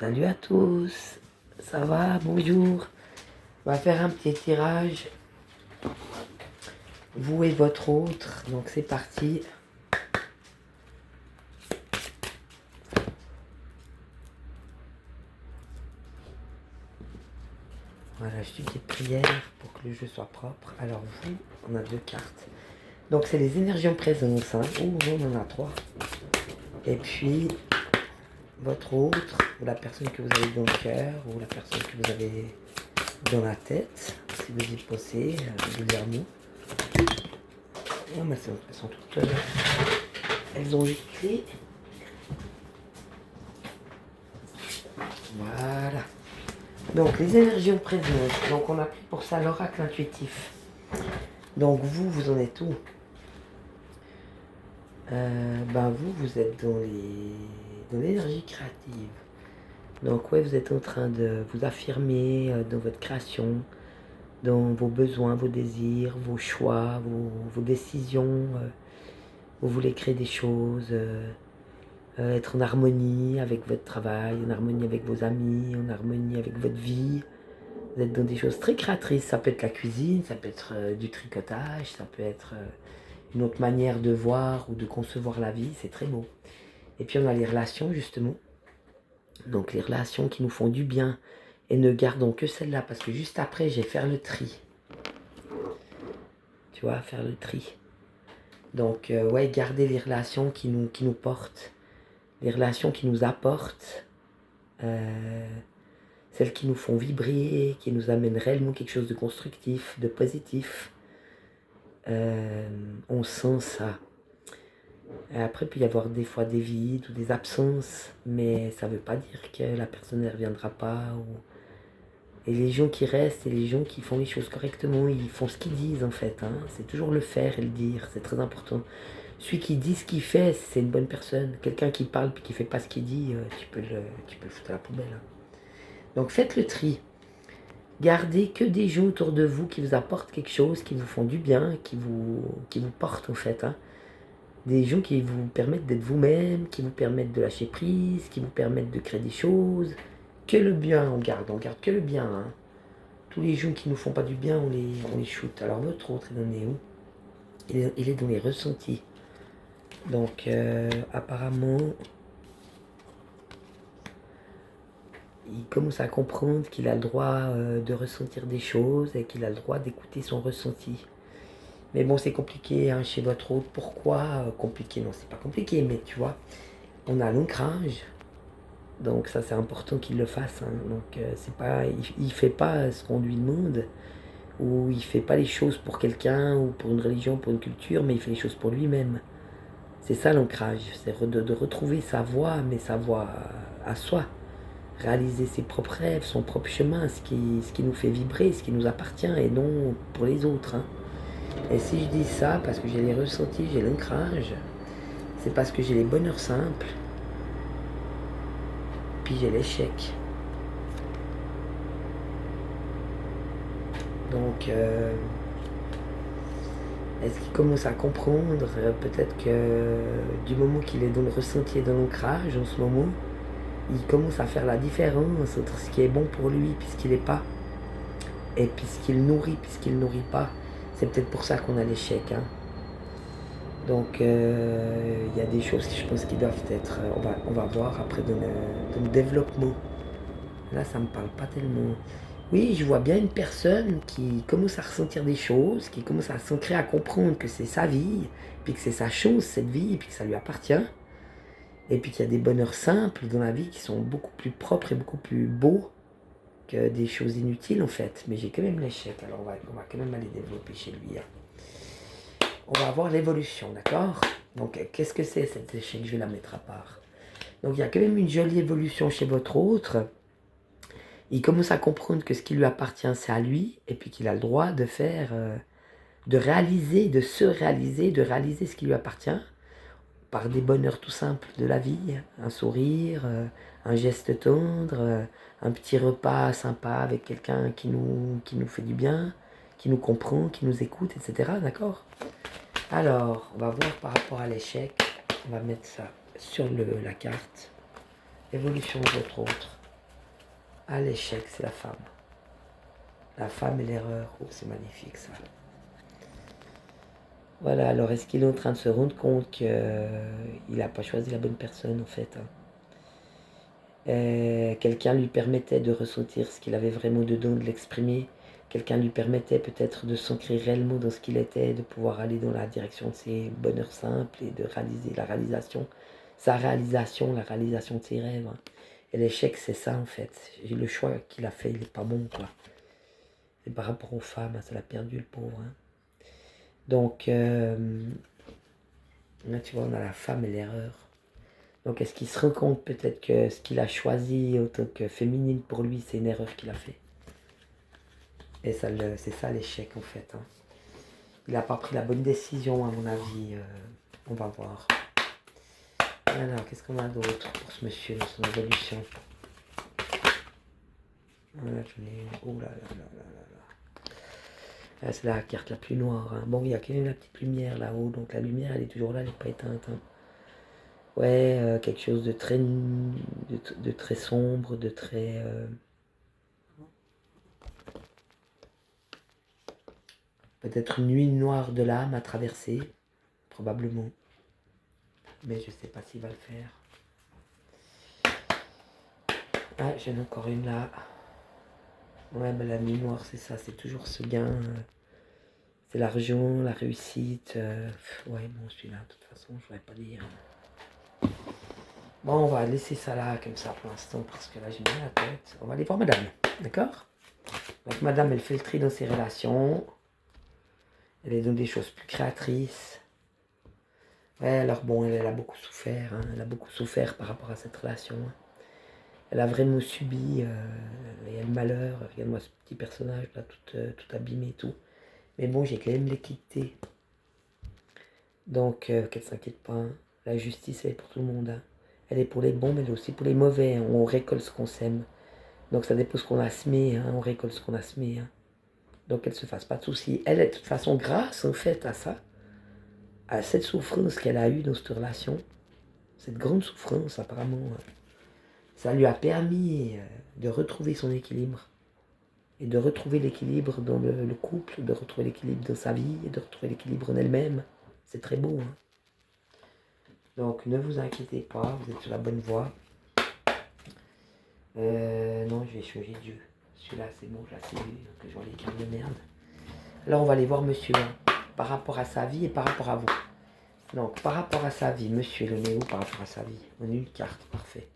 Salut à tous, ça va, bonjour. On va faire un petit tirage, vous et votre autre, donc c'est parti. Voilà, je suis de prière pour que le jeu soit propre. Alors vous, on a 2 cartes. Donc c'est les énergies en présence, hein. Ouh, on en a 3. Et puis, votre autre, ou la personne que vous avez dans le cœur, ou la personne que vous avez dans la tête, si vous y pensez régulièrement. Oh, mais elles sont toutes... elles ont écrit. Voilà. Donc les énergies en présence. Donc on a pris pour ça l'oracle intuitif. Donc vous en êtes où? Vous êtes dans l'énergie créative. Donc ouais, vous êtes en train de vous affirmer dans votre création, dans vos besoins, vos désirs, vos choix, vos décisions. Vous voulez créer des choses, être en harmonie avec votre travail, en harmonie avec vos amis, en harmonie avec votre vie. Vous êtes dans des choses très créatrices. Ça peut être la cuisine, ça peut être du tricotage, ça peut être une autre manière de voir ou de concevoir la vie. C'est très beau. Et puis on a les relations justement. Donc les relations qui nous font du bien. Et ne gardons que celles-là parce que juste après, je vais faire le tri. Tu vois, faire le tri. Donc ouais, garder les relations qui nous portent. Les relations qui nous apportent. Celles qui nous font vibrer, qui nous amènent réellement quelque chose de constructif, de positif. On sent ça. Après, il peut y avoir des fois des vides ou des absences, mais ça ne veut pas dire que la personne ne reviendra pas. Et les gens qui restent et les gens qui font les choses correctement, ils font ce qu'ils disent en fait. Hein. C'est toujours le faire et le dire, c'est très important. Celui qui dit ce qu'il fait, c'est une bonne personne. Quelqu'un qui parle puis qui ne fait pas ce qu'il dit, tu peux le foutre à la poubelle. Hein. Donc faites le tri. Gardez que des gens autour de vous qui vous apportent quelque chose, qui vous font du bien, qui vous portent en fait. Hein. Des gens qui vous permettent d'être vous-même, qui vous permettent de lâcher prise, qui vous permettent de créer des choses. Que le bien on garde que le bien. Hein. Tous les gens qui ne nous font pas du bien, on les shoot. Alors votre autre, il en est où? Il est dans les ressentis. Donc apparemment, il commence à comprendre qu'il a le droit de ressentir des choses et qu'il a le droit d'écouter son ressenti. Mais bon, c'est compliqué hein, chez votre autre. Pourquoi compliqué? Non, c'est pas compliqué, mais tu vois, on a l'ancrage. Donc ça, c'est important qu'il le fasse. Hein. Donc c'est pas, il fait pas ce qu'on lui demande, ou il fait pas les choses pour quelqu'un, ou pour une religion, pour une culture, mais il fait les choses pour lui-même. C'est ça l'ancrage, c'est de retrouver sa voie, mais sa voie à soi. Réaliser ses propres rêves, son propre chemin, ce qui nous fait vibrer, ce qui nous appartient, et non pour les autres. Hein. Et si je dis ça, parce que j'ai les ressentis, j'ai l'ancrage, c'est parce que j'ai les bonheurs simples, puis j'ai l'échec. Donc, est-ce qu'il commence à comprendre peut-être que du moment qu'il est dans le ressenti et dans l'ancrage en ce moment, il commence à faire la différence entre ce qui est bon pour lui puis ce qui n'est pas, et puis ce qu'il nourrit puis ce qu'il ne nourrit pas. C'est peut-être pour ça qu'on a l'échec. Hein. Donc il y a des choses qui je pense qui doivent être, on va voir après dans le développement. Là ça me parle pas tellement. Oui, je vois bien une personne qui commence à ressentir des choses, qui commence à s'ancrer, à comprendre que c'est sa vie, puis que c'est sa chance cette vie, puis que ça lui appartient. Et puis qu'il y a des bonheurs simples dans la vie qui sont beaucoup plus propres et beaucoup plus beaux que des choses inutiles en fait. Mais j'ai quand même l'échec, alors on va quand même aller développer chez lui. Hein. On va voir l'évolution, d'accord? Donc qu'est-ce que c'est cet échec? Je vais la mettre à part. Donc il y a quand même une jolie évolution chez votre autre. Il commence à comprendre que ce qui lui appartient, c'est à lui, et puis qu'il a le droit de faire, de réaliser, de se réaliser, de réaliser ce qui lui appartient, par des bonheurs tout simples de la vie, un sourire, un geste tendre, un petit repas sympa avec quelqu'un qui nous fait du bien, qui nous comprend, qui nous écoute, etc. D'accord? Alors, on va voir par rapport à l'échec, on va mettre ça sur la carte. Évolution de votre autre. Ah, l'échec, c'est la femme. La femme et l'erreur. Oh, c'est magnifique ça. Voilà, alors est-ce qu'il est en train de se rendre compte qu'il n'a pas choisi la bonne personne en fait, hein. Quelqu'un lui permettait de ressentir ce qu'il avait vraiment dedans, de l'exprimer. Quelqu'un lui permettait peut-être de s'ancrer réellement dans ce qu'il était, de pouvoir aller dans la direction de ses bonheurs simples et de réaliser sa réalisation, la réalisation de ses rêves, hein. Et l'échec, c'est ça en fait. Le choix qu'il a fait, il n'est pas bon, quoi. Et par rapport aux femmes, ça l'a perdu le pauvre, hein. Donc, là tu vois, on a la femme et l'erreur. Donc est-ce qu'il se rend compte peut-être que ce qu'il a choisi en tant que féminine pour lui, c'est une erreur qu'il a fait. Et ça, c'est ça l'échec en fait, hein. Il n'a pas pris la bonne décision à mon avis. On va voir. Alors, qu'est-ce qu'on a d'autre pour ce monsieur dans son évolution? Voilà, j'en ai... Oh là là là là là là. Ah, c'est la carte la plus noire, hein. Bon, il y a quand même la petite lumière là-haut, donc la lumière elle est toujours là, elle n'est pas éteinte, hein. Ouais, quelque chose de très, de très sombre, de très... peut-être une nuit noire de l'âme à traverser, probablement. Mais je ne sais pas s'il va le faire. Ah, j'en ai encore une là. Ouais, ben la nuit noire, c'est ça, c'est toujours ce gain. C'est l'argent, la réussite. Ouais, bon, celui-là, de toute façon, je ne pourrais pas dire. Bon, on va laisser ça là, comme ça, pour l'instant, parce que là, j'ai mal à la tête. On va aller voir madame, d'accord? Donc, madame, elle fait le tri dans ses relations. Elle est dans des choses plus créatrices. Ouais, alors bon, elle a beaucoup souffert, hein. Elle a beaucoup souffert par rapport à cette relation, hein. Elle a vraiment subi le malheur. Regarde-moi ce petit personnage là, tout abîmé et tout. Mais bon, j'ai quand même l'équité. Donc, qu'elle ne s'inquiète pas, hein. La justice, elle est pour tout le monde, hein. Elle est pour les bons, mais elle est aussi pour les mauvais, hein. On récolte ce qu'on sème. Donc, ça dépend ce qu'on a semé, hein. On récolte ce qu'on a semé, hein. Donc, qu'elle ne se fasse pas de soucis. Elle, de toute façon, grâce en fait à ça, à cette souffrance qu'elle a eue dans cette relation, cette grande souffrance apparemment, ça lui a permis de retrouver son équilibre. Et de retrouver l'équilibre dans le couple, de retrouver l'équilibre dans sa vie, et de retrouver l'équilibre en elle-même. C'est très beau, hein. Donc ne vous inquiétez pas, vous êtes sur la bonne voie. Non, je vais changer Dieu. Celui-là, c'est bon, je l'ai assez vu, donc je vois les cartes de merde. Alors on va aller voir monsieur, hein, par rapport à sa vie et par rapport à vous. Donc par rapport à sa vie, monsieur, il en est où par rapport à sa vie? On a une carte, parfait.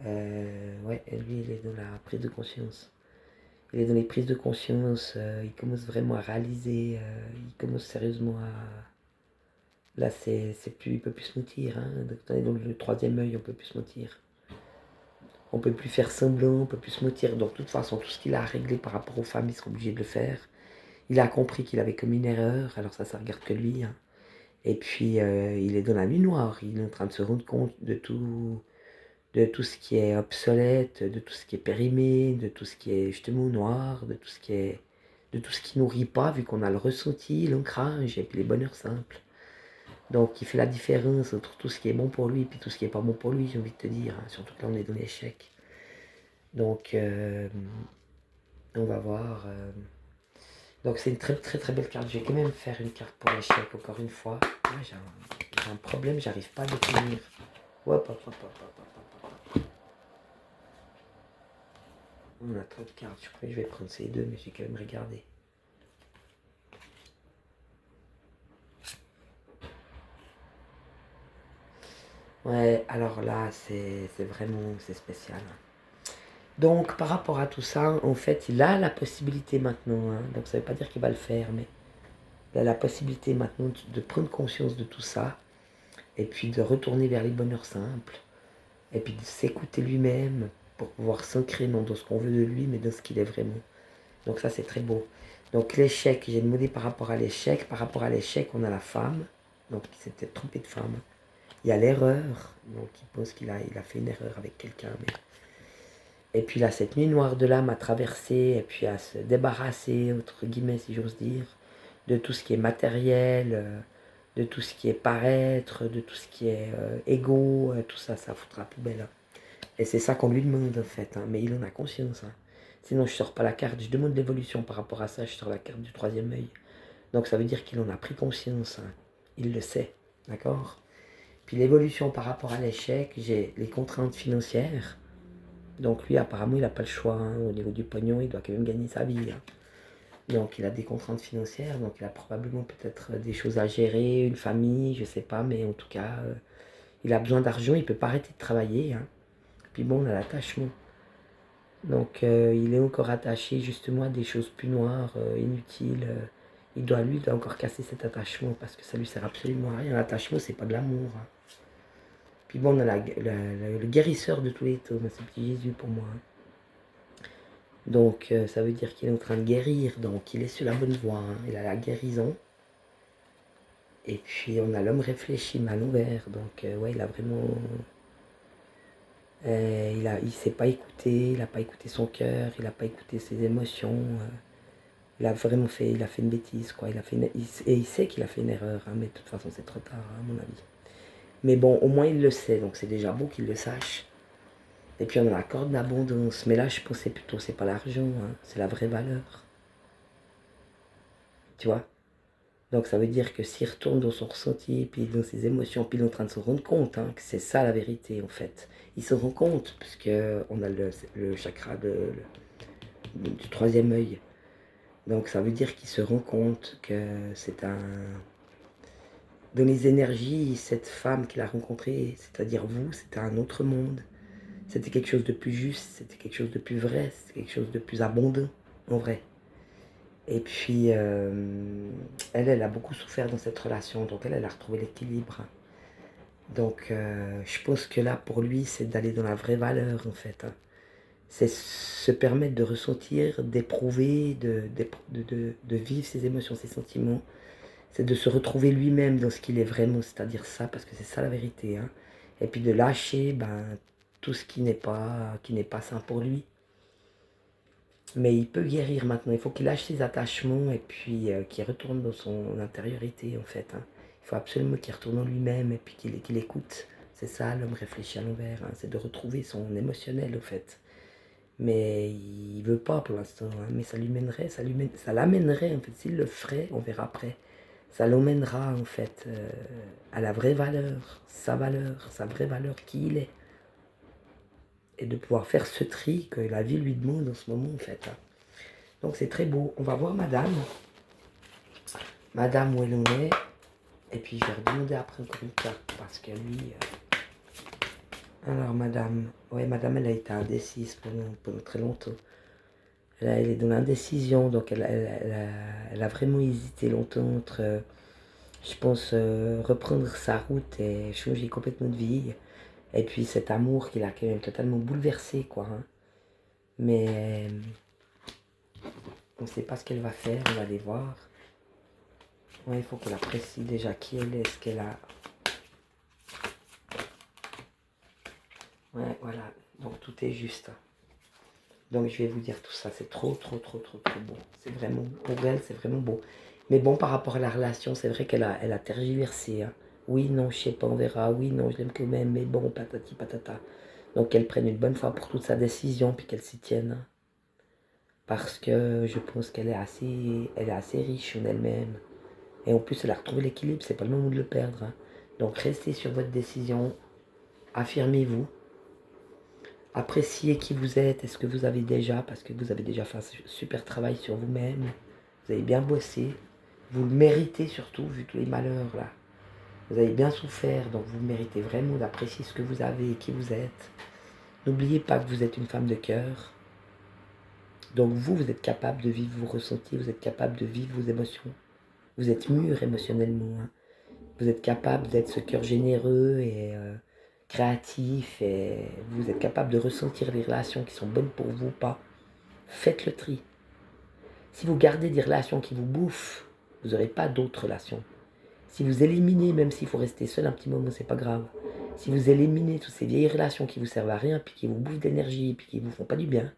Ouais, et lui, il est dans la prise de conscience. Il est dans les prises de conscience, il commence vraiment à réaliser, il commence sérieusement à... Là, c'est plus, il peut plus se mentir, hein. Dans le troisième œil, on peut plus se mentir. On peut plus faire semblant, on peut plus se mentir. Donc, de toute façon, tout ce qu'il a à régler par rapport aux femmes, il sera obligé de le faire. Il a compris qu'il avait commis une erreur, alors ça regarde que lui, hein. Et puis, il est dans la nuit noire, il est en train de se rendre compte de tout ce qui est obsolète, de tout ce qui est périmé, de tout ce qui est justement noir, de tout ce qui nourrit pas, vu qu'on a le ressenti, l'ancrage et puis les bonheurs simples. Donc il fait la différence entre tout ce qui est bon pour lui et puis tout ce qui est pas bon pour lui, j'ai envie de te dire, hein. Surtout que là on est dans l'échec. Donc on va voir. Donc c'est une très très très belle carte. Je vais quand même faire une carte pour l'échec encore une fois. Moi j'ai un problème, j'arrive pas à définir. Hop, hop, hop, hop, hop, hop, hop. On a trop de cartes, je crois que je vais prendre ces deux, mais j'ai quand même regardé. Ouais, alors là, c'est vraiment, c'est spécial. Donc, par rapport à tout ça, en fait, il a la possibilité maintenant, hein. Donc ça ne veut pas dire qu'il va le faire, mais il a la possibilité maintenant de prendre conscience de tout ça, et puis de retourner vers les bonheurs simples, et puis de s'écouter lui-même, pour pouvoir s'ancrer non dans ce qu'on veut de lui, mais dans ce qu'il est vraiment. Donc ça, c'est très beau. Donc l'échec, j'ai demandé par rapport à l'échec. Par rapport à l'échec, on a la femme, donc il s'est peut-être trompé de femme. Il y a l'erreur, donc il pense qu'il a fait une erreur avec quelqu'un. Mais... Et puis là, cette nuit noire de l'âme à traverser, et puis à se débarrasser, entre guillemets, si j'ose dire, de tout ce qui est matériel, de tout ce qui est paraître, de tout ce qui est égo, tout ça, ça foutra à la poubelle, hein. Et c'est ça qu'on lui demande en fait, hein. Mais il en a conscience, hein. Sinon je sors pas la carte, je demande l'évolution par rapport à ça, je sors la carte du troisième œil. Donc ça veut dire qu'il en a pris conscience, hein. Il le sait, d'accord? Puis l'évolution par rapport à l'échec, j'ai les contraintes financières. Donc lui apparemment il n'a pas le choix, hein. Au niveau du pognon, il doit quand même gagner sa vie, hein. Donc il a des contraintes financières, donc il a probablement peut-être des choses à gérer, une famille, je sais pas, mais en tout cas, il a besoin d'argent, il peut pas arrêter de travailler, hein. Puis bon, on a l'attachement. Donc il est encore attaché justement à des choses plus noires, inutiles. Lui, il doit encore casser cet attachement parce que ça lui sert absolument à rien. L'attachement, c'est pas de l'amour, hein. Puis bon, on a le guérisseur de tous les taux, c'est petit Jésus pour moi, hein. Donc ça veut dire qu'il est en train de guérir, donc il est sur la bonne voie, hein. Il a la guérison. Et puis on a l'homme réfléchi mal ouvert, donc ouais, il a vraiment... il s'est pas écouté, il n'a pas écouté son cœur, il n'a pas écouté ses émotions. Il a vraiment fait, il a fait une bêtise, quoi. Et il sait qu'il a fait une erreur, hein, mais de toute façon c'est trop tard, hein, à mon avis. Mais bon, au moins il le sait, donc c'est déjà beau qu'il le sache. Et puis on a la corde d'abondance, mais là je pensais plutôt, c'est pas l'argent, hein, c'est la vraie valeur. Tu vois? Donc ça veut dire que s'il retourne dans son ressenti, puis dans ses émotions, puis il est en train de se rendre compte, hein, que c'est ça la vérité en fait. Il se rend compte, puisque on a le chakra du troisième œil. Donc ça veut dire qu'il se rend compte que c'est un... Dans les énergies, cette femme qu'il a rencontrée, c'est-à-dire vous, c'était un autre monde. C'était quelque chose de plus juste, c'était quelque chose de plus vrai, c'était quelque chose de plus abondant, en vrai. Et puis, elle a beaucoup souffert dans cette relation, donc elle a retrouvé l'équilibre. Donc, je pense que là, pour lui, c'est d'aller dans la vraie valeur, en fait, hein. C'est se permettre de ressentir, d'éprouver, de vivre ses émotions, ses sentiments. C'est de se retrouver lui-même dans ce qu'il est vraiment, c'est-à-dire ça, parce que c'est ça la vérité, hein. Et puis de lâcher tout ce qui n'est pas sain pour lui. Mais il peut guérir maintenant, il faut qu'il lâche ses attachements et puis qu'il retourne dans son intériorité en fait, hein. Il faut absolument qu'il retourne en lui-même et puis qu'il écoute. C'est ça, l'homme réfléchit à l'envers, hein. C'est de retrouver son émotionnel en fait. Mais il veut pas pour l'instant, hein. Mais ça l'amènerait en fait, s'il le ferait, on verra après. Ça l'emmènera en fait à la vraie valeur, sa vraie valeur, qui il est. Et de pouvoir faire ce tri que la vie lui demande en ce moment en fait, hein. Donc c'est très beau. On va voir madame. Madame où elle en est. Et puis je vais redemander après encore une carte parce que lui... Alors madame. Ouais, madame elle a été indécise pendant très longtemps. Elle est dans l'indécision. Donc elle a vraiment hésité longtemps entre... je pense reprendre sa route et changer complètement de vie. Et puis cet amour qui l'a quand même totalement bouleversé, quoi, hein. Mais on ne sait pas ce qu'elle va faire, on va aller voir. Ouais, il faut qu'elle apprécie déjà qui elle est, ce qu'elle a. Ouais, voilà, donc tout est juste. Donc je vais vous dire tout ça, c'est trop beau. C'est vraiment, pour elle, c'est vraiment beau. Mais bon, par rapport à la relation, c'est vrai elle a tergiversé, hein. Oui, non, je sais pas, on verra. Oui, non, je l'aime quand même, mais bon, patati patata. Donc qu'elle prenne une bonne fois pour toute sa décision, puis qu'elle s'y tienne, hein. Parce que je pense elle est assez riche en elle-même. Et en plus, elle a retrouvé l'équilibre, c'est pas le moment de le perdre, hein. Donc restez sur votre décision, affirmez-vous, appréciez qui vous êtes et ce que vous avez déjà, parce que vous avez déjà fait un super travail sur vous-même, vous avez bien bossé, vous le méritez surtout, vu tous les malheurs là. Vous avez bien souffert, donc vous méritez vraiment d'apprécier ce que vous avez et qui vous êtes. N'oubliez pas que vous êtes une femme de cœur. Donc vous êtes capable de vivre vos ressentis, vous êtes capable de vivre vos émotions. Vous êtes mûr émotionnellement, hein. Vous êtes capable d'être ce cœur généreux et créatif. Et vous êtes capable de ressentir les relations qui sont bonnes pour vous ou pas. Faites le tri. Si vous gardez des relations qui vous bouffent, vous n'aurez pas d'autres relations. Si vous éliminez, même s'il faut rester seul un petit moment, c'est pas grave. Si vous éliminez toutes ces vieilles relations qui vous servent à rien, puis qui vous bouffent d'énergie, puis qui vous font pas du bien,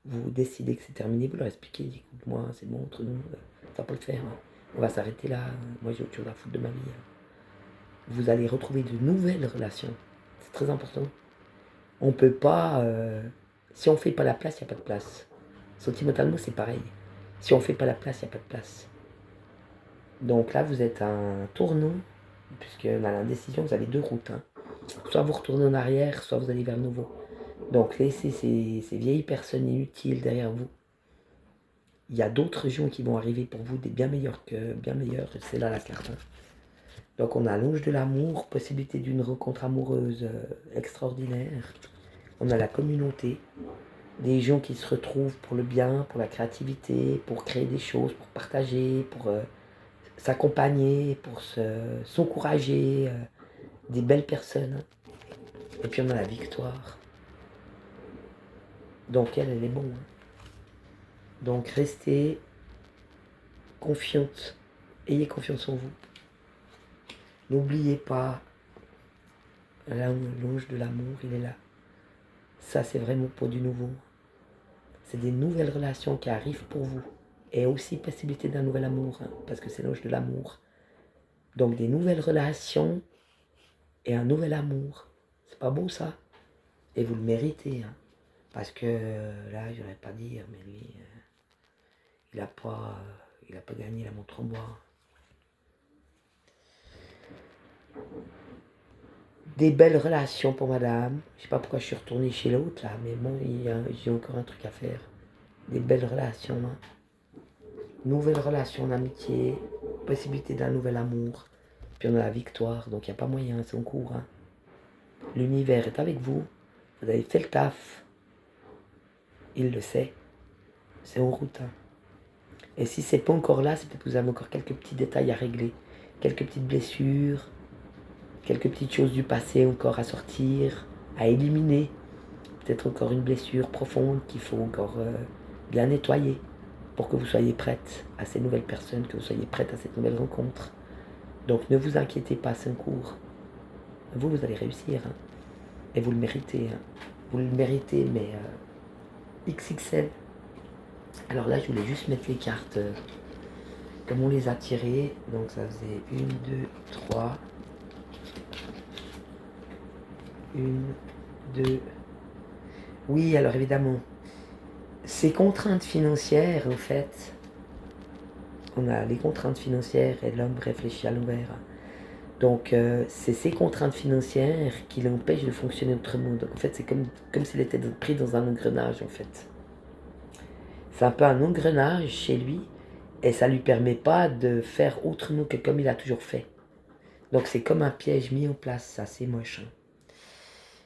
vous décidez que c'est terminé, vous leur expliquez, écoute-moi, c'est bon entre nous, ça va pas le faire, hein. On va s'arrêter là, moi j'ai autre chose à foutre de ma vie, hein. Vous allez retrouver de nouvelles relations, c'est très important. On peut pas... si on fait pas la place, il n'y a pas de place. Sentimentalement, c'est pareil. Si on fait pas la place, il n'y a pas de place. Donc là, vous êtes à un tournant, puisque dans la décision, vous avez deux routes. Hein. Soit vous retournez en arrière, soit vous allez vers le nouveau. Donc laissez ces vieilles personnes inutiles derrière vous. Il y a d'autres régions qui vont arriver pour vous, des bien meilleures que bien meilleures. C'est là la carte. Hein. Donc on a l'ange de l'amour, possibilité d'une rencontre amoureuse extraordinaire. On a la communauté, des gens qui se retrouvent pour le bien, pour la créativité, pour créer des choses, pour partager, pour s'accompagner, pour s'encourager, des belles personnes. Et puis on a la victoire. Donc elle est bonne. Hein. Donc restez confiante, ayez confiance en vous. N'oubliez pas, l'ange de l'amour, il est là. Ça, c'est vraiment pour du nouveau. C'est des nouvelles relations qui arrivent pour vous. Et aussi possibilité d'un nouvel amour, hein, parce que c'est l'ange de l'amour. Donc des nouvelles relations et un nouvel amour. C'est pas beau ça? Et vous le méritez. Hein, parce que là, je n'aurais pas dire, mais lui, il n'a pas gagné la montre en bois. Des belles relations pour madame. Je sais pas pourquoi je suis retourné chez l'autre là, mais bon, j'ai encore un truc à faire. Des belles relations. Hein. Nouvelle relation d'amitié, possibilité d'un nouvel amour. Puis on a la victoire, donc il n'y a pas moyen, c'est en cours. Hein. L'univers est avec vous. Vous avez fait le taf. Il le sait. C'est en route. Hein. Et si c'est pas encore là, c'est peut-être que vous avez encore quelques petits détails à régler. Quelques petites blessures. Quelques petites choses du passé encore à sortir, à éliminer. Peut-être encore une blessure profonde qu'il faut encore bien nettoyer pour que vous soyez prête à ces nouvelles personnes, que vous soyez prête à cette nouvelle rencontre. Donc ne vous inquiétez pas, c'est un cours. Vous allez réussir. Hein. Et vous le méritez. Hein. Vous le méritez, mais XXL. Alors là, je voulais juste mettre les cartes comme on les a tirées. Donc ça faisait 1, 2, 3... 1, 2... Oui, alors évidemment, ces contraintes financières, en fait, on a les contraintes financières et l'homme réfléchit à l'envers. Donc, c'est ces contraintes financières qui l'empêchent de fonctionner autrement. Donc, en fait, c'est comme s'il était pris dans un engrenage, en fait. C'est un peu un engrenage chez lui et ça ne lui permet pas de faire autrement que comme il a toujours fait. Donc, c'est comme un piège mis en place, ça, c'est moche. Hein.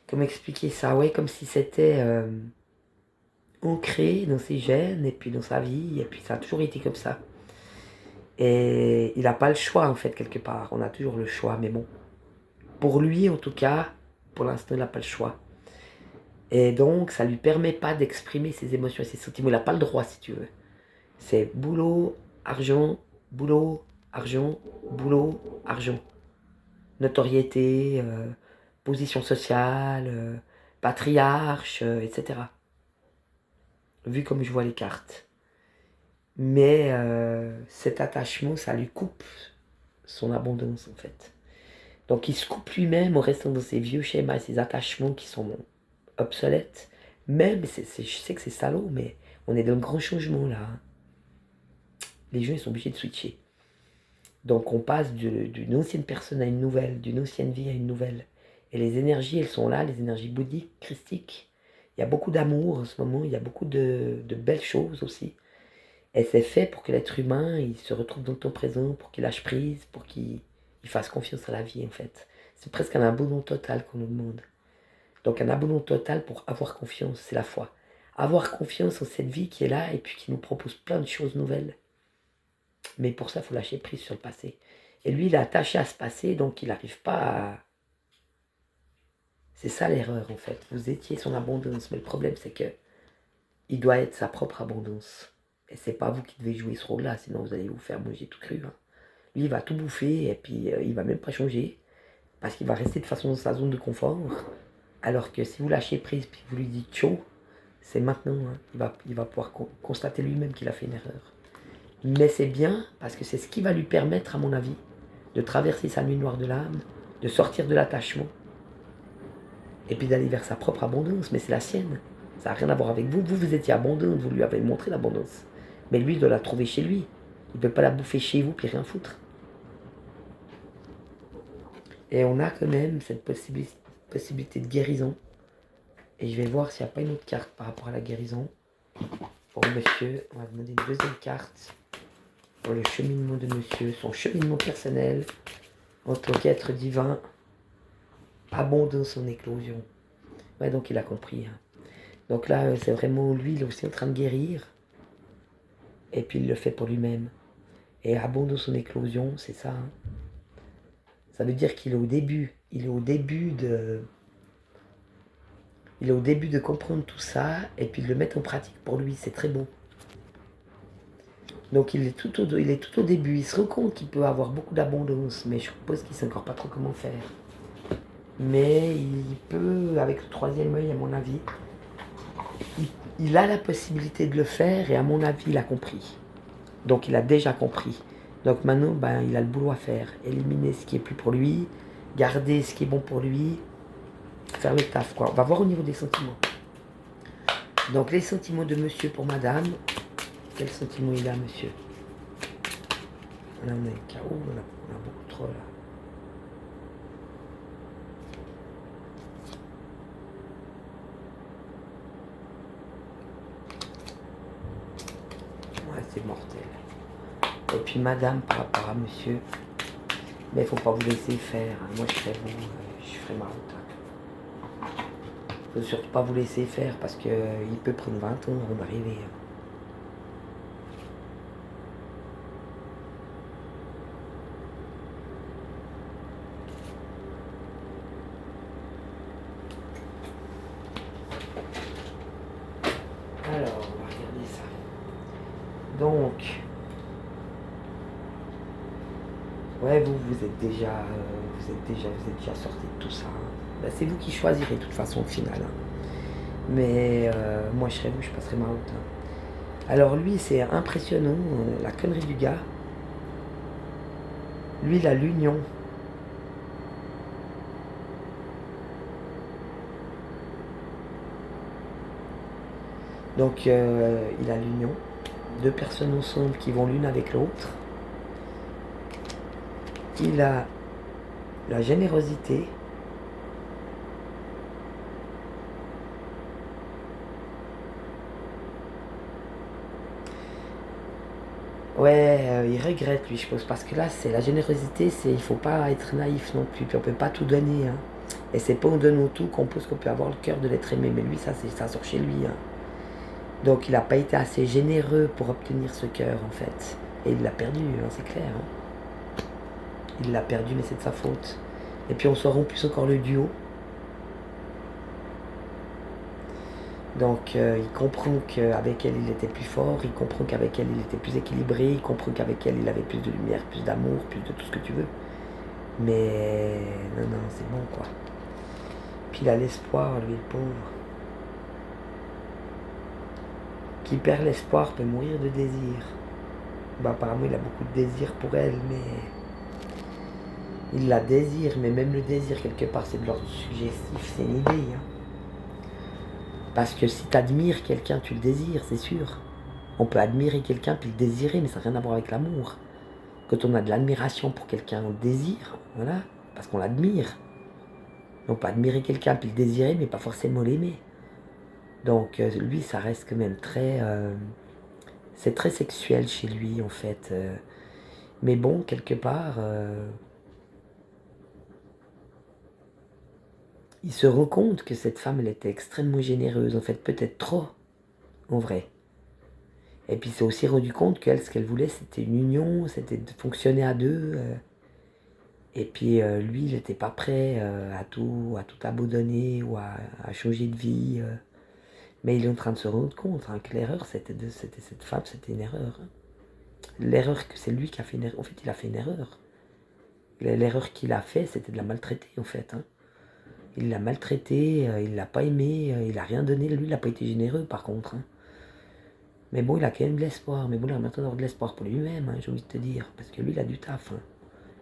Comment expliquer ça? Ouais, comme si c'était... ancré dans ses gènes et puis dans sa vie, et puis ça a toujours été comme ça. Et il n'a pas le choix en fait quelque part, on a toujours le choix, mais bon, pour lui en tout cas, pour l'instant il n'a pas le choix. Et donc ça lui permet pas d'exprimer ses émotions et ses sentiments, il n'a pas le droit si tu veux. C'est boulot, argent, boulot, argent, boulot, argent. Notoriété, position sociale, patriarche, etc. Vu comme je vois les cartes. Mais cet attachement, ça lui coupe son abondance en fait. Donc il se coupe lui-même en restant dans ses vieux schémas, ses attachements qui sont obsolètes. Même, je sais que c'est salaud, mais on est dans le grand changement là. Hein. Les gens ils sont obligés de switcher. Donc on passe d'une ancienne personne à une nouvelle, d'une ancienne vie à une nouvelle. Et les énergies, elles sont là, les énergies bouddhiques, christiques. Il y a beaucoup d'amour en ce moment, il y a beaucoup de belles choses aussi. Et c'est fait pour que l'être humain, il se retrouve dans le temps présent, pour qu'il lâche prise, pour qu'il fasse confiance à la vie en fait. C'est presque un abandon total qu'on nous demande. Donc un abandon total pour avoir confiance, c'est la foi. Avoir confiance en cette vie qui est là et puis qui nous propose plein de choses nouvelles. Mais pour ça, il faut lâcher prise sur le passé. Et lui, il est attaché à ce passé, donc il n'arrive pas à... C'est ça l'erreur en fait. Vous étiez son abondance, mais le problème c'est que il doit être sa propre abondance. Et c'est pas vous qui devez jouer ce rôle-là, sinon vous allez vous faire manger tout cru. Hein. Lui, il va tout bouffer et puis il va même pas changer. Parce qu'il va rester de façon dans sa zone de confort. Alors que si vous lâchez prise puis vous lui dites chaud, c'est maintenant. Hein. Il va pouvoir constater lui-même qu'il a fait une erreur. Mais c'est bien parce que c'est ce qui va lui permettre, à mon avis, de traverser sa nuit noire de l'âme, de sortir de l'attachement et puis d'aller vers sa propre abondance, mais c'est la sienne. Ça n'a rien à voir avec vous. Vous étiez abondante, vous lui avez montré l'abondance. Mais lui, il doit la trouver chez lui. Il ne peut pas la bouffer chez vous puis rien foutre. Et on a quand même cette possibilité de guérison. Et je vais voir s'il n'y a pas une autre carte par rapport à la guérison. Pour monsieur, on va demander une deuxième carte. Pour le cheminement de monsieur, son cheminement personnel en tant qu'être divin. Abondance en éclosion. Ouais, donc il a compris. Hein. Donc là, c'est vraiment lui, il est aussi en train de guérir. Et puis il le fait pour lui-même. Et abondance en éclosion, c'est ça. Hein. Ça veut dire qu'il est au début. Il est au début de comprendre tout ça et puis de le mettre en pratique pour lui. C'est très beau. Donc il est tout au début. Il se rend compte qu'il peut avoir beaucoup d'abondance, mais je suppose qu'il ne sait encore pas trop comment faire. Mais il peut, avec le troisième œil, à mon avis, il a la possibilité de le faire et à mon avis, il a compris. Donc il a déjà compris. Donc maintenant, il a le boulot à faire. Éliminer ce qui est plus pour lui, garder ce qui est bon pour lui, faire le taf, quoi. On va voir au niveau des sentiments. Donc les sentiments de monsieur pour madame. Quel sentiment il a, monsieur? Là, on est KO, on a beaucoup trop, là. Ouais, c'est mortel. Et puis madame par rapport à monsieur. Mais il ne faut pas vous laisser faire. Moi, je ferai vous, je ferai ma route. Il ne faut surtout pas vous laisser faire parce qu'il peut prendre 20 ans avant d'arriver. Alors, on va regarder ça. Donc, ouais, vous êtes déjà sorti de tout ça. Hein. C'est vous qui choisirez de toute façon au final. Hein. Mais moi, je serais vous, je passerai ma route. Hein. Alors lui, c'est impressionnant, la connerie du gars. Lui, il a l'union. Donc, il a l'union. Deux personnes ensemble qui vont l'une avec l'autre. Il a la générosité. Ouais, il regrette lui, je pense, parce que là, c'est la générosité, il faut pas être naïf non plus, puis on peut pas tout donner. Hein. Et c'est pas en donnant tout qu'on peut avoir le cœur de l'être aimé, mais lui, ça sort chez lui. Hein. Donc il n'a pas été assez généreux pour obtenir ce cœur, en fait. Et il l'a perdu, hein, c'est clair. Hein. Il l'a perdu, mais c'est de sa faute. Et puis on se rend plus encore le duo. Donc il comprend qu'avec elle il était plus fort, il comprend qu'avec elle il était plus équilibré, il comprend qu'avec elle il avait plus de lumière, plus d'amour, plus de tout ce que tu veux. Mais non, c'est bon quoi. Puis il a l'espoir, lui, le pauvre. Qui perd l'espoir peut mourir de désir. Apparemment il a beaucoup de désir pour elle, mais il la désire, mais même le désir quelque part c'est de l'ordre suggestif, c'est une idée. Hein. Parce que si tu admires quelqu'un, tu le désires, c'est sûr. On peut admirer quelqu'un puis le désirer, mais ça n'a rien à voir avec l'amour. Quand on a de l'admiration pour quelqu'un, on le désire, voilà, parce qu'on l'admire. On peut admirer quelqu'un puis le désirer, mais pas forcément l'aimer. Donc lui, ça reste quand même très... c'est très sexuel chez lui, en fait. Mais bon, quelque part... il se rend compte que cette femme, elle était extrêmement généreuse, en fait, peut-être trop, en vrai. Et puis il s'est aussi rendu compte qu'elle, ce qu'elle voulait, c'était une union, c'était de fonctionner à deux. Et puis lui, il n'était pas prêt à tout abandonner ou à changer de vie. Mais il est en train de se rendre compte hein, que l'erreur, c'était cette femme, c'était une erreur. Hein. L'erreur, que c'est lui qui a fait une erreur. En fait, il a fait une erreur. L'erreur qu'il a fait, c'était de la maltraiter, en fait. Hein. Il l'a maltraité, il l'a pas aimé, il a rien donné. Lui, il n'a pas été généreux, par contre. Hein. Mais bon, il a quand même de l'espoir. Mais bon, il a maintenant de l'espoir pour lui-même, hein, j'ai envie de te dire. Parce que lui, il a du taf. Hein.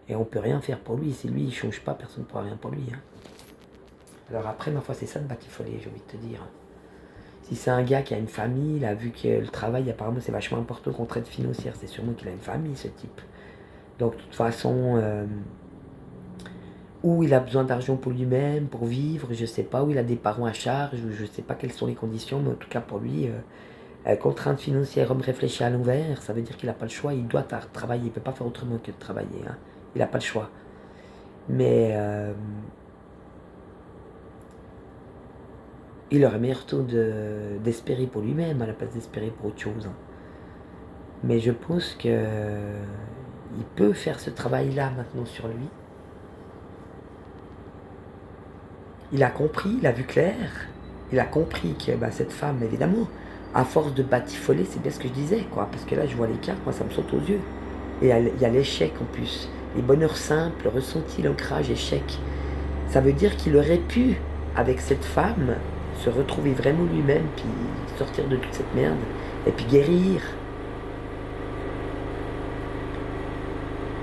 Et on peut rien faire pour lui. Si lui, il change pas, personne ne pourra rien pour lui. Hein. Alors après, ma foi, c'est ça de batifoler, j'ai envie de te dire. Si c'est un gars qui a une famille, il a vu que le travail, apparemment, c'est vachement important qu'on traite financière. C'est sûrement qu'il a une famille, ce type. Donc, de toute façon, ou il a besoin d'argent pour lui-même, pour vivre, je sais pas, ou il a des parents à charge, ou je sais pas quelles sont les conditions, mais en tout cas, pour lui, contrainte financière, homme réfléchi à l'envers, ça veut dire qu'il n'a pas le choix, il doit travailler, il ne peut pas faire autrement que de travailler. Hein. Il n'a pas le choix. Mais il aurait meilleur taux d'espérer pour lui-même à la place d'espérer pour autre chose. Hein. Mais je pense que il peut faire ce travail-là maintenant sur lui. Il a compris, il a vu clair. Il a compris que cette femme, évidemment, à force de batifoler, c'est bien ce que je disais, quoi. Parce que là, je vois les cartes, moi, ça me saute aux yeux. Et il y a l'échec en plus. Les bonheurs simples, ressenti, l'ancrage, échec. Ça veut dire qu'il aurait pu, avec cette femme, se retrouver vraiment lui-même, puis sortir de toute cette merde, et puis guérir.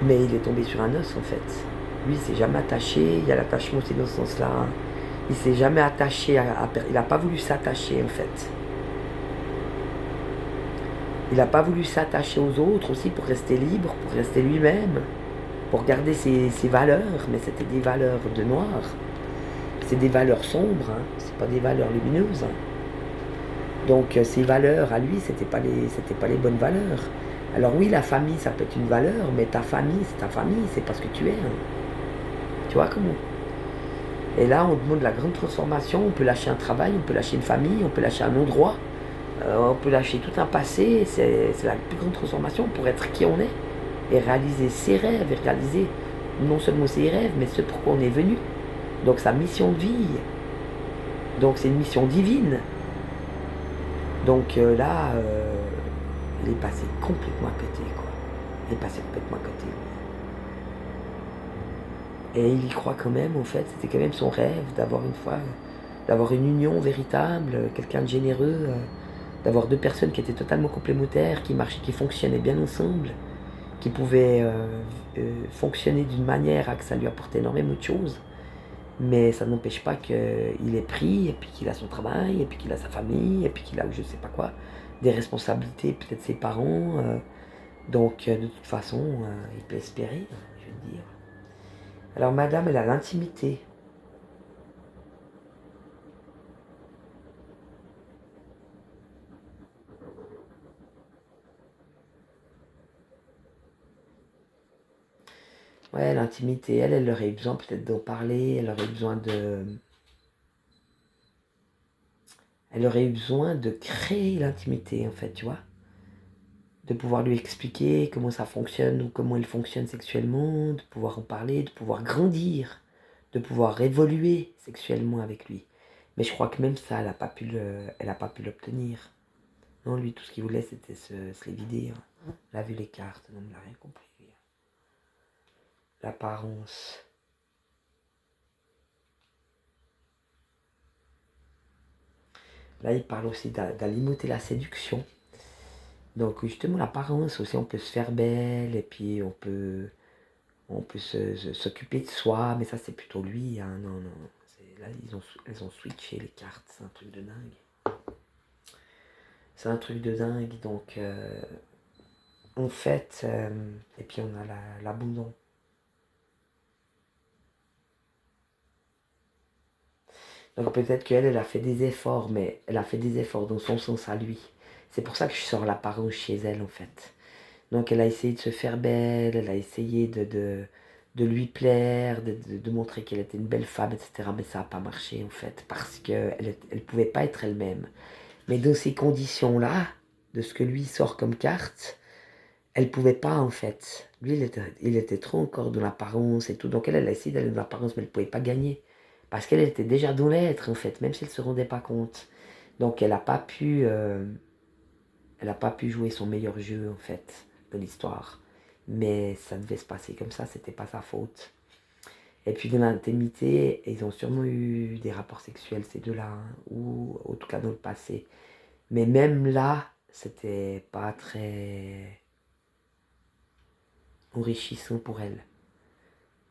Mais il est tombé sur un os, en fait. Lui, il s'est jamais attaché, il y a l'attachement aussi dans ce sens-là. Il s'est jamais attaché, il n'a pas voulu s'attacher, en fait. Il n'a pas voulu s'attacher aux autres aussi pour rester libre, pour rester lui-même, pour garder ses valeurs, mais c'était des valeurs de noir. C'est des valeurs sombres, hein. C'est pas des valeurs lumineuses. Hein. Donc ses valeurs à lui, c'était pas les bonnes valeurs. Alors oui, la famille, ça peut être une valeur, mais ta famille, c'est pas ce que tu es. Hein. Tu vois comment? Et là, on demande la grande transformation. On peut lâcher un travail, on peut lâcher une famille, on peut lâcher un endroit, on peut lâcher tout un passé. C'est la plus grande transformation pour être qui on est et réaliser ses rêves et réaliser non seulement ses rêves, mais ce pourquoi on est venu. Donc sa mission de vie. Donc c'est une mission divine. Donc là, il est passé complètement à côté, quoi. Il est passé complètement à côté. Et il y croit quand même, en fait, c'était quand même son rêve d'avoir une fois, d'avoir une union véritable, quelqu'un de généreux, d'avoir deux personnes qui étaient totalement complémentaires, qui marchaient, qui fonctionnaient bien ensemble, qui pouvaient fonctionner d'une manière à que ça lui apportait énormément de choses. Mais ça n'empêche pas qu'il est pris, et puis qu'il a son travail, et puis qu'il a sa famille, et puis qu'il a, je sais pas quoi, des responsabilités, peut-être ses parents. Donc, de toute façon, il peut espérer, je veux dire. Alors, madame, elle a l'intimité. Ouais, l'intimité, elle aurait eu besoin peut-être d'en parler, elle aurait eu besoin de... Elle aurait eu besoin de créer l'intimité, en fait, tu vois. De pouvoir lui expliquer comment ça fonctionne ou comment elle fonctionne sexuellement, de pouvoir en parler, de pouvoir grandir, de pouvoir évoluer sexuellement avec lui. Mais je crois que même ça, elle n'a pas pu l'obtenir. Non, lui, tout ce qu'il voulait, c'était se les vider. Hein. Il a vu les cartes, non, il n'a rien compris. L'apparence. Là, il parle aussi d'alimenter la séduction. Donc, justement, l'apparence aussi, on peut se faire belle, et puis on peut s'occuper de soi, mais ça, c'est plutôt lui. Hein. Non, non. Là, elles ont switché les cartes, c'est un truc de dingue. C'est un truc de dingue, donc en fait, et puis on a l'abondance. Donc peut-être qu'elle, elle a fait des efforts, mais elle a fait des efforts dans son sens à lui. C'est pour ça que je sors l'apparence chez elle, en fait. Donc elle a essayé de se faire belle, elle a essayé de lui plaire, de montrer qu'elle était une belle femme, etc. Mais ça n'a pas marché, en fait, parce qu'elle ne pouvait pas être elle-même. Mais dans ces conditions-là, de ce que lui sort comme carte, elle pouvait pas, en fait. Lui, il était trop encore dans l'apparence et tout. Donc elle a essayé d'aller dans l'apparence, mais elle ne pouvait pas gagner. Parce qu'elle était déjà dans l'être, en fait, même si elle ne se rendait pas compte. Donc elle a pas pu jouer son meilleur jeu, en fait, de l'histoire. Mais ça devait se passer comme ça, c'était pas sa faute. Et puis dans l'intimité, ils ont sûrement eu des rapports sexuels, ces deux-là, hein, ou en tout cas dans le passé. Mais même là, c'était pas très enrichissant pour elle.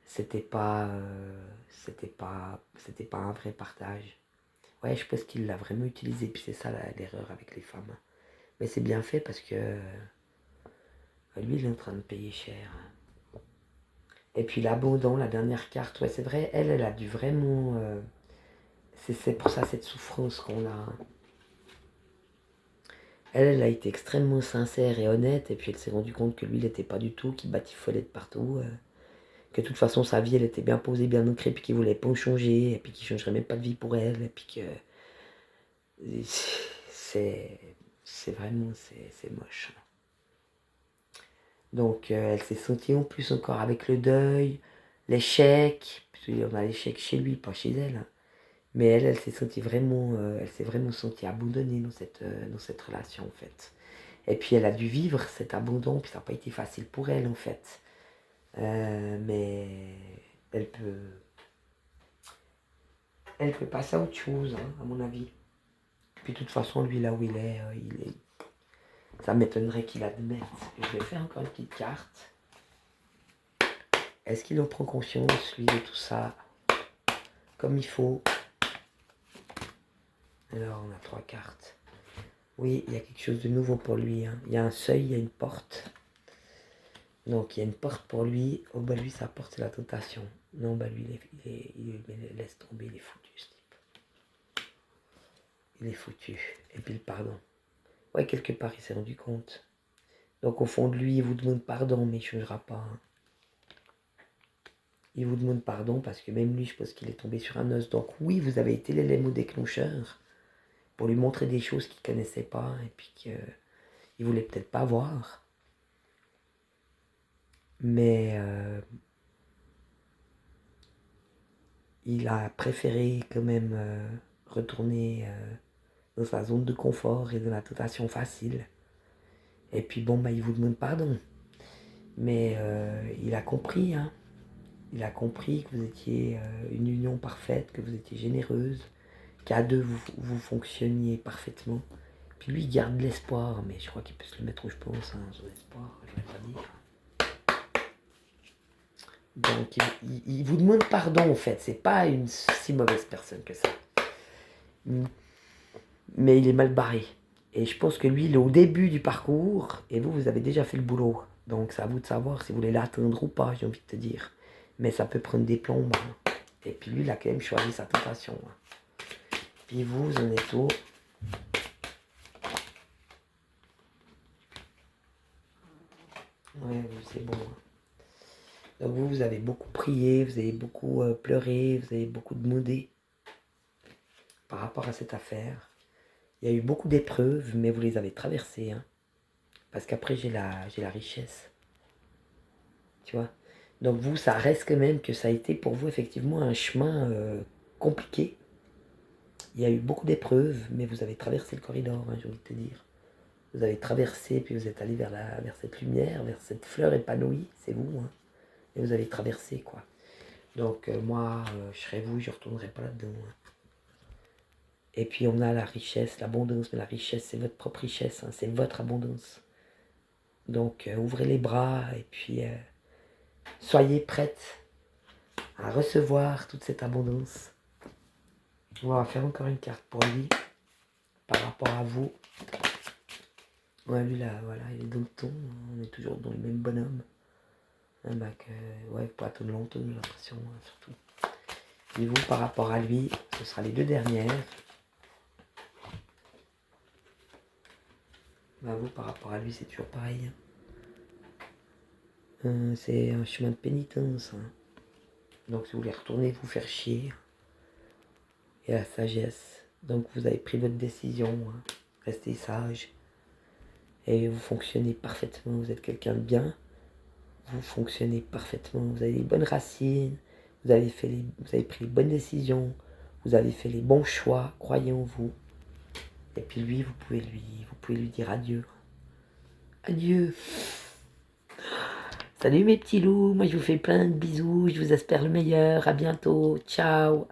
c'était pas un vrai partage. Ouais, je pense qu'il l'a vraiment utilisé, puis c'est ça l'erreur avec les femmes. Mais c'est bien fait parce que lui, il est en train de payer cher. Et puis l'abandon, la dernière carte, ouais, c'est vrai, elle a dû vraiment. C'est pour ça cette souffrance qu'on a. Elle a été extrêmement sincère et honnête, et puis elle s'est rendue compte que lui, il n'était pas du tout, qu'il batifolait de partout, que de toute façon, sa vie, elle était bien posée, bien ancrée, puis qu'il voulait pas en changer, et puis qu'il changerait même pas de vie pour elle, et puis que. C'est. C'est vraiment. C'est moche. Donc, elle s'est sentie en plus encore avec le deuil, l'échec, parce qu'on a l'échec chez lui, pas chez elle. Mais elle s'est vraiment sentie abandonnée dans cette relation, en fait. Et puis elle a dû vivre cet abandon, puis ça n'a pas été facile pour elle en fait. Mais elle peut passer à autre chose, hein, à mon avis. Puis de toute façon, lui là où ça m'étonnerait qu'il admette. Je vais faire encore une petite carte. Est-ce qu'il en prend conscience, lui, de tout ça, comme il faut? Alors, on a 3 cartes. Oui, il y a quelque chose de nouveau pour lui. Hein. Il y a un seuil, il y a une porte. Donc, il y a une porte pour lui. Oh, bah, lui, sa porte, c'est la tentation. Non, bah, lui, il laisse tomber, il est foutu, ce type. Il est foutu. Et puis, le pardon. Ouais, quelque part, il s'est rendu compte. Donc, au fond de lui, il vous demande pardon, mais il ne changera pas. Hein. Il vous demande pardon parce que même lui, je pense qu'il est tombé sur un os. Donc, oui, vous avez été l'élément déclencheur pour lui montrer des choses qu'il ne connaissait pas et puis qu'il ne voulait peut-être pas voir. Mais il a préféré quand même retourner dans sa zone de confort et de la tentation facile. Et puis bon, bah, il vous demande pardon. Mais il a compris, hein. Il a compris que vous étiez une union parfaite, que vous étiez généreuse, qu'à deux vous fonctionniez parfaitement. Puis lui, il garde l'espoir, mais je crois qu'il peut se le mettre où je pense, hein, son espoir, je vais pas dire. Donc il vous demande pardon en fait, c'est pas une si mauvaise personne que ça. Mais il est mal barré. Et je pense que lui, il est au début du parcours, et vous avez déjà fait le boulot. Donc c'est à vous de savoir si vous voulez l'atteindre ou pas, j'ai envie de te dire. Mais ça peut prendre des plombes. Hein. Et puis lui, il a quand même choisi sa tentation. Hein. Puis vous en êtes où? Ouais, c'est bon. Hein. Donc vous avez beaucoup prié, vous avez beaucoup pleuré, vous avez beaucoup demandé par rapport à cette affaire. Il y a eu beaucoup d'épreuves, mais vous les avez traversées. Hein. Parce qu'après, j'ai la richesse. Tu vois? Donc vous, ça reste quand même que ça a été pour vous effectivement un chemin compliqué. Il y a eu beaucoup d'épreuves, mais vous avez traversé le corridor, hein, j'ai envie de te dire. Vous avez traversé, puis vous êtes allé vers cette lumière, vers cette fleur épanouie, c'est vous. Hein. Et vous avez traversé, quoi. Donc moi, je serais vous, je ne retournerai pas là-dedans. Hein. Et puis on a la richesse, l'abondance, mais la richesse, c'est votre propre richesse, hein, c'est votre abondance. Donc ouvrez les bras et puis soyez prête à recevoir toute cette abondance. On va faire encore une carte pour lui, par rapport à vous. Ouais, lui là, voilà, il est dans le ton, on est toujours dans le même bonhomme. Un bac, ouais, pas attendre longtemps, j'ai l'impression, hein, surtout. Et vous, par rapport à lui, ce sera les 2 dernières. Bah, vous, par rapport à lui, c'est toujours pareil. C'est un chemin de pénitence. Hein. Donc, si vous voulez retourner vous faire chier, et la sagesse. Donc, vous avez pris votre décision. Hein. Restez sage. Et vous fonctionnez parfaitement. Vous êtes quelqu'un de bien. Vous fonctionnez parfaitement. Vous avez les bonnes racines. Vous avez pris les bonnes décisions. Vous avez fait les bons choix. Croyez en vous. Et puis lui, vous pouvez lui dire adieu. Adieu. Salut mes petits loups. Moi, je vous fais plein de bisous. Je vous espère le meilleur. À bientôt. Ciao.